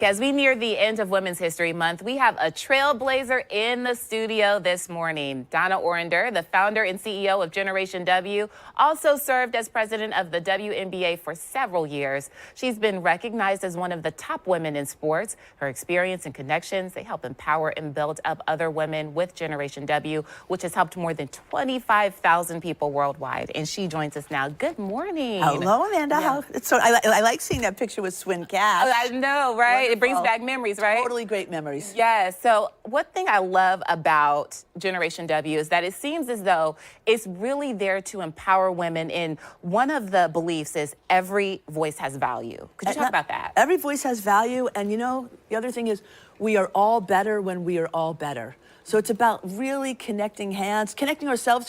As we near the end of Women's History Month, we have a trailblazer in the studio this morning. Donna Orender, the founder and CEO of Generation W, also served as president of the WNBA for several years. She's been recognized as one of the top women in sports. Her experience and connections, they help empower and build up other women with Generation W, which has helped more than 25,000 people worldwide. And she joins us now. Good morning. Hello, Amanda. Yeah. I like seeing that picture with Swin Cash. Oh, I know, right? Wonderful. It brings back memories, right? Totally great memories. Yeah. So one thing I love about Generation W is that it seems as though it's really there to empower women. And one of the beliefs is every voice has value. Could you talk about that? Every voice has value. And you know, the other thing is we are all better when we are all better. So it's about really connecting hands, connecting ourselves,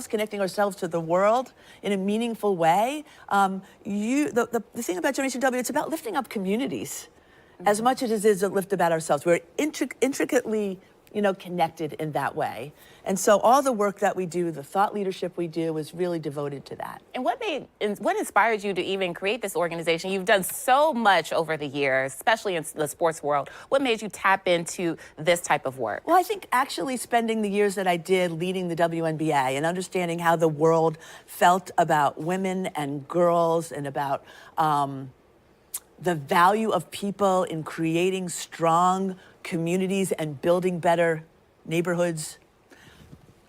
connecting ourselves to the world in a meaningful way. The thing about Generation W, it's about lifting up communities as much as it is to lift about ourselves. We're intricately, connected in that way. And so all the work that we do, the thought leadership we do is really devoted to that. And what inspired you to even create this organization? You've done so much over the years, especially in the sports world. What made you tap into this type of work? Well, I think actually spending the years that I did leading the WNBA and understanding how the world felt about women and girls and about the value of people in creating strong communities and building better neighborhoods.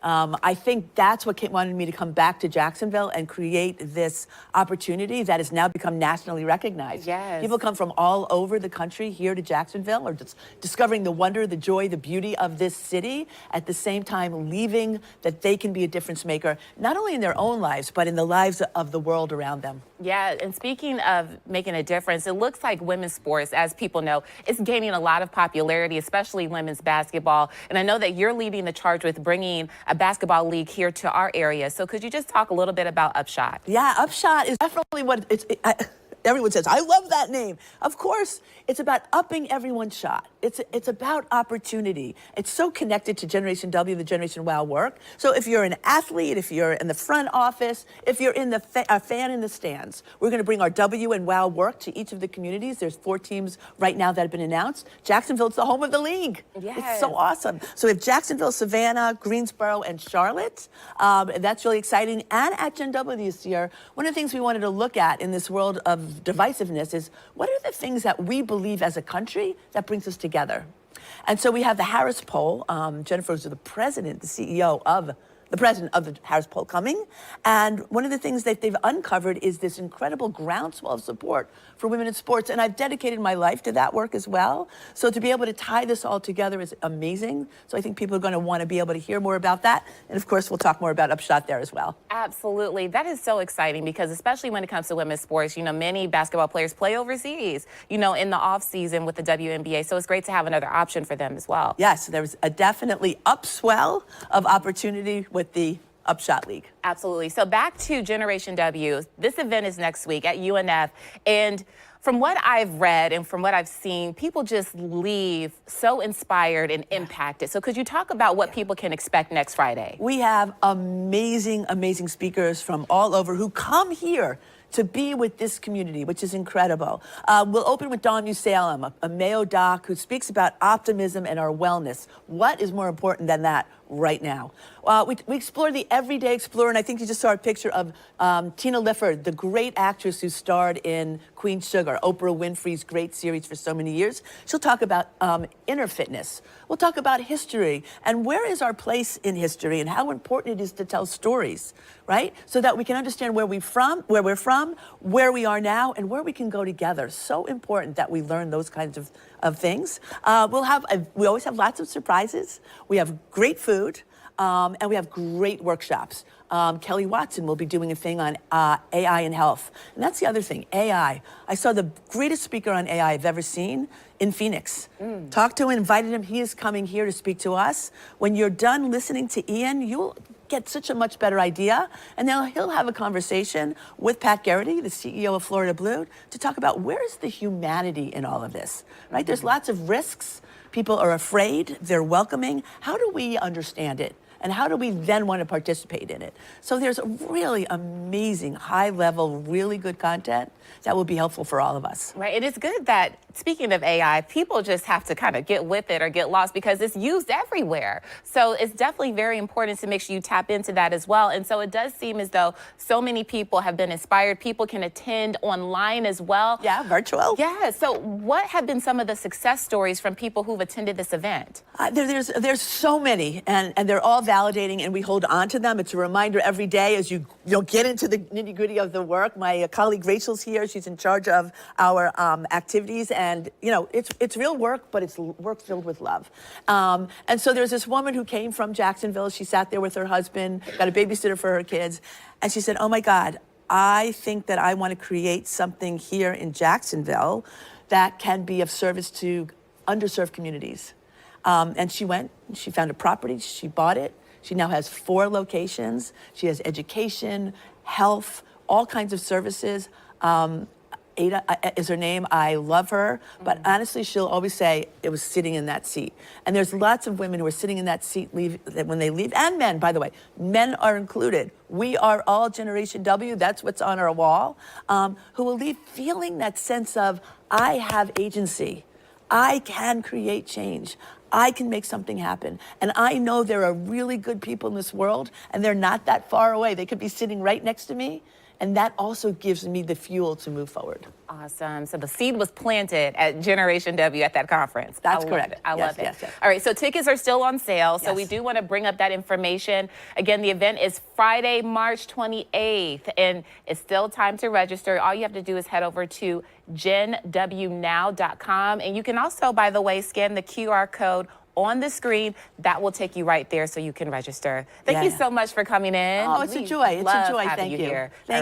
I think that's what wanted me to come back to Jacksonville and create this opportunity that has now become nationally recognized. Yes. People come from all over the country here to Jacksonville, or just discovering the wonder, the joy, the beauty of this city, at the same time leaving that they can be a difference maker, not only in their own lives, but in the lives of the world around them. Yeah, and speaking of making a difference, it looks like women's sports, as people know, is gaining a lot of popularity, especially women's basketball. And I know that you're leading the charge with bringing a basketball league here to our area. So could you just talk a little bit about Upshot? Yeah, Upshot is definitely what everyone says, I love that name. Of course, it's about upping everyone's shot. It's about opportunity. It's so connected to Generation W, the Generation WOW work. So if you're an athlete, if you're in the front office, if you're in a fan in the stands, we're going to bring our W and WOW work to each of the communities. There's 4 teams right now that have been announced. Jacksonville's the home of the league. Yes. It's so awesome. So we have Jacksonville, Savannah, Greensboro, and Charlotte. That's really exciting. And at Gen W this year, one of the things we wanted to look at in this world of divisiveness is what are the things that we believe as a country that brings us together? And so we have the Harris Poll. Jennifer is the president, the CEO of the president of the Harris Poll coming. And one of the things that they've uncovered is this incredible groundswell of support for women in sports. And I've dedicated my life to that work as well. So to be able to tie this all together is amazing. So I think people are going to want to be able to hear more about that. And of course, we'll talk more about Upshot there as well. Absolutely. That is so exciting because especially when it comes to women's sports, many basketball players play overseas, in the off season with the WNBA. So it's great to have another option for them as well. Yes, there's a definitely upswell of opportunity with the Upshot League. Absolutely. So back to Generation W. This event is next week at UNF. And from what I've read and from what I've seen, people just leave so inspired and impacted. So could you talk about what people can expect next Friday? We have amazing, amazing speakers from all over who come here to be with this community, which is incredible. We'll open with Dawn Musalem, a Mayo doc who speaks about optimism and our wellness. What is more important than that right now? We explore the everyday explorer, and I think you just saw a picture of Tina Lifford, the great actress who starred in Queen Sugar, Oprah Winfrey's great series for so many years. She'll talk about inner fitness. We'll talk about history and where is our place in history and how important it is to tell stories, right? So that we can understand where we're from, where we are now, and where we can go together. So important that we learn those kinds of things. We always have lots of surprises. We have great food. And we have great workshops. Kelly Watson will be doing a thing on AI and health. And that's the other thing, AI. I saw the greatest speaker on AI I've ever seen in Phoenix. Talked to him, invited him. He is coming here to speak to us. When you're done listening to Ian, you'll get such a much better idea. And then he'll have a conversation with Pat Garrity, the CEO of Florida Blue, to talk about where is the humanity in all of this, right? There's lots of risks. People are afraid. They're welcoming. How do we understand it? And how do we then want to participate in it? So there's really amazing, high-level, really good content that will be helpful for all of us. Right, and it's good that, speaking of AI, people just have to kind of get with it or get lost because it's used everywhere. So it's definitely very important to make sure you tap into that as well. And so it does seem as though so many people have been inspired. People can attend online as well. Yeah, virtual. Yeah, so what have been some of the success stories from people who've attended this event? There's so many, and they're all validating, and we hold on to them. It's a reminder every day as you get into the nitty-gritty of the work. My colleague Rachel's here. She's in charge of our activities, and it's real work, but it's work filled with love. And so there's this woman who came from Jacksonville. She sat there with her husband, got a babysitter for her kids, and she said, "Oh my God, I think that I want to create something here in Jacksonville that can be of service to underserved communities." And she went, she found a property, she bought it. She now has 4 locations. She has education, health, all kinds of services. Ada is her name. I love her. But honestly, she'll always say it was sitting in that seat. And there's lots of women who are sitting in that seat when they leave, and men, by the way. Men are included. We are all Generation W. That's what's on our wall. Who will leave feeling that sense of, I have agency. I can create change. I can make something happen. And I know there are really good people in this world, and they're not that far away. They could be sitting right next to me. And that also gives me the fuel to move forward. Awesome. So the seed was planted at Generation W at that conference. That's correct. I love it. Yes. All right, so tickets are still on sale. So Yes. we do want to bring up that information. Again, the event is Friday, March 28th, and it's still time to register. All you have to do is head over to genwnow.com. And you can also, by the way, scan the QR code on the screen. That will take you right there so you can register. Thank you so much for coming in. Oh, it's a joy. It's a joy. Thank you. Here.